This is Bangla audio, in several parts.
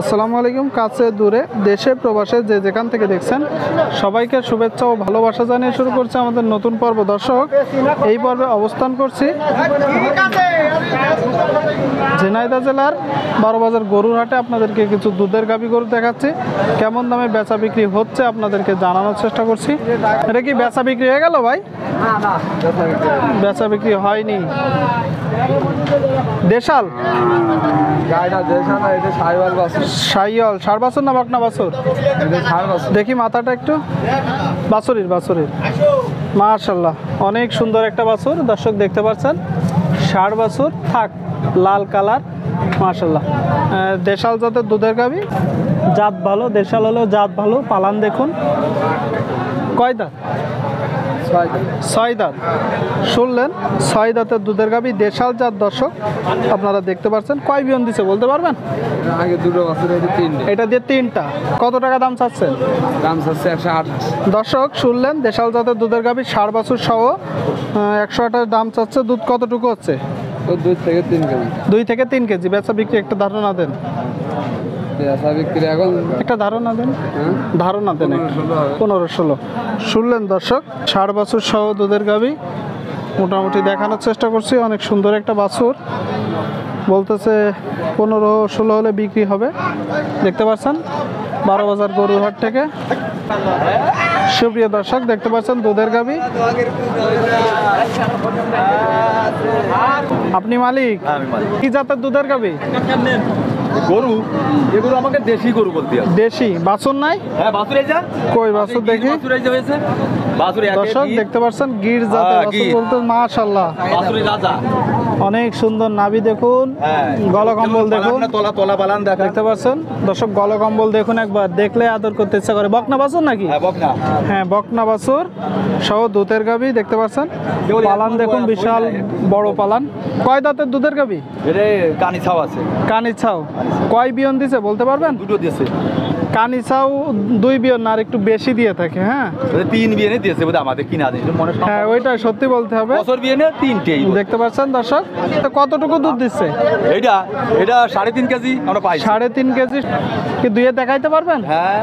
আসসালামু আলাইকুম। কাছে দূরে দেশে প্রবাসে যে যেখান থেকে দেখছেন সবাইকে শুভেচ্ছা ও ভালোবাসা জানিয়ে শুরু করছে আমাদের নতুন পর্ব। দর্শক, এই পর্বে অবস্থান করছি ঝিনাইদহ জেলার 12 বাজার গরুর হাটে। আপনাদেরকে কিছু দুধের গাভী গরু দেখাচ্ছি, কেমন দামে বেচা বিক্রি হচ্ছে আপনাদেরকে জানানোর চেষ্টা করছি। এটা কি বেচা বিক্রি হয়ে গেল ভাই? বেচা বিক্রি হয়নি। দেশাল সাইয়াল ষাট বছর না বকনা বছর? দেখি মাথাটা একটু। বাছুরির মাশাআল্লাহ, অনেক সুন্দর একটা বাছুর। দর্শক দেখতে পাচ্ছেন, 60 বছর থাক, লাল কালার মাশাআল্লাহ। দেশাল জাতের দুধের গাভী, জাত ভালো, দেশাল হলেও জাত ভালো। পালান দেখুন, কয় দাঁত? 6 দাঁত। শুনলেন, 6 দাঁতের দুধের গাভী, দেশাল জাত। দর্শক আপনারা দেখতে পাচ্ছেন। কয় বিয়ন দিছে বলতে পারবেন? আগে দুটো বছর, এটা দিয়ে 3টা। কত টাকা দাম চাচ্ছেন? দাম চাচ্ছে 108। দর্শক শুনলেন, দেশাল জাতের দুধের গাভী, 60 বছর সহ 128 দাম চাচ্ছে। দুধ কতটুকু হচ্ছে? 2 থেকে 3 কেজি। 2 থেকে 3 কেজি। বেচা বিক্রি একটা ধারণা দেন। বেচা বিক্রি এখন একটা ধারণা দেন। ধারণা দেন 15-16। শুনলেন দর্শক, 60 বছর সহ দুধের গাভী, মোটামুটি দেখানোর চেষ্টা করছি। অনেক সুন্দর একটা বাছুর, বলতেছে 15-16 হলে বিক্রি হবে। দেখতে পাচ্ছেন 12 বাজার গরুর হাট থেকে। সুপ্রিয় দর্শক, দেখতে পাচ্ছেন দুধের গাভী। আপনি মালিক? কি জাতের দুধের গাভী? গরু, এগুলো আমাকে দেশি গরু বলতে হবে। দেশি বাছুর নাই? হ্যাঁ, বাছুর এই যা। কই বাছুর দেখি। বাছুর এই যে হয়েছে, বাছুর একে দর্শক দেখতে পাচ্ছেন, গির জাতের বাছুর বলতে মাশাআল্লাহ, বাছুরের রাজা। অনেক সুন্দর নাভি দেখুন, গলকম্বল দেখুন, তোলা পালান দেখতে পাচ্ছেন। দর্শক গলকম্বল দেখুন, একবার দেখলে আদর করতে ইচ্ছা করে। বকনা বাছুর নাকি? হ্যাঁ, বকনা বাছুর সহ দুধের গাভী, দেখতে পাচ্ছেন। পালান দেখুন, বিশাল বড় পালান। কয় দাঁতের দুধের গাভী? এটা কানি ছাও আছে। কানি ছাও। কয় বিয়ন দিছে বলতে পারবেন? দুটো দিয়েছে। কানি ছাও 2 বিয়ন, আর একটু বেশি দিয়ে থাকে। হ্যাঁ, 3 বিয়ে দিয়েছে বোধহয়, আমাদের কিনা দিন মনে। হ্যাঁ, ওইটা সত্যি বলতে হবে। বছর বিয়ে 3টেই। দেখতে পাচ্ছেন দর্শক, কতটুকু দুধ দিচ্ছে? এটা 3.5 কেজি আমরা পাই। 3.5 কেজি কি দুইয়ে দেখাইতে পারবেন? হ্যাঁ।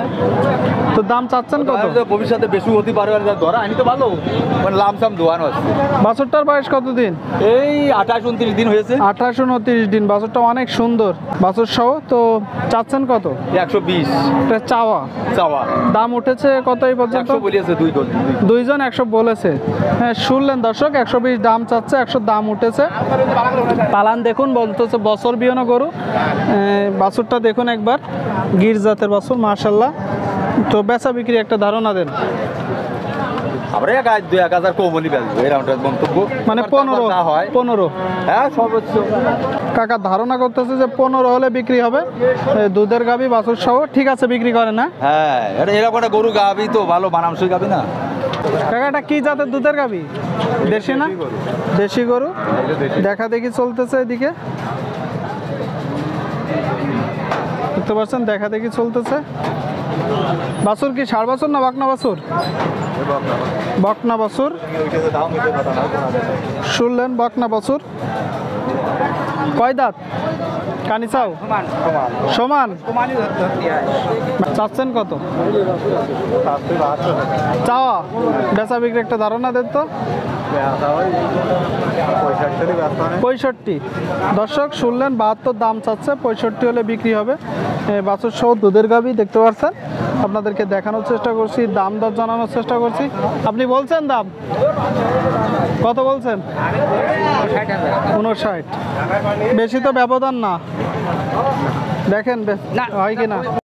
তো দাম চাচ্ছেন কত? ভবিষ্যতে বেশি হতে পারে, ধরা আনি তো ভালো, মানে লামসাম দোয়ানো আছে। বাছুরটার বয়স কতদিন? এই 28-29 দিন হয়েছে। 28-29 দিন। বাছুরটা অনেক সুন্দর বাছুর সহ। তো চাচ্ছেন কত? 120 এটা চাওয়া। দাম উঠেছে কত এই পর্যন্ত? 100 বলেছে, দুইজন 100 বলেছে। হ্যাঁ, শুনলেন দর্শক, 120 দাম চাচ্ছে, 100 দাম উঠেছে। পালান দেখুন, বলতেছে বছর বিয়নো গরু। বাছুরটা দেখুন একবার, গির জাতের বাছুর মাশাআল্লাহ। তো বেচা বিক্রি একটা ধারণা দেন। আমরা 1,000 কমলি বেচবো, এরকম মন্তব্য। মানে 15। হ্যাঁ, সর্বোচ্চ। কাকা ধারণা করতেছে যে 15 হলে বিক্রি হবে। দুধের গাভী বাছুর সহ ঠিক আছে, বিক্রি করে না? হ্যাঁ, এরকম একটা গরু গাভী তো ভালো, মানামসই গাভী না। কাকা, এটা কি জাতের দুধের গাভী? দেশি না? দেশি গরু। দেখা দেখি চলতেছে এদিকে, দেখতে পাচ্ছেন, দেখা দেখি চলতেছে। বাছুর কি 60 বছর না বকনা বাছুর? বকনা বাছুর। শুনলেন, বকনা বাছুর। কয় দাঁত? কানি চাও সমান। চাচ্ছেন কত? চাওয়া। বেচা বিক্রি একটা ধারণা দেন তো। 65। দর্শক শুনলেন, 72 দাম চাচ্ছে, 65 হলে বিক্রি হবে। বাছুর সহ দুধের গাভী, দেখতে পাচ্ছেন। আপনাদেরকে দেখানোর চেষ্টা করছি, দাম দর জানানোর চেষ্টা করছি। আপনি বলছেন দাম কত বলছেন? 59। বেশি তো ব্যবধান না, দেখেন হয় কিনা।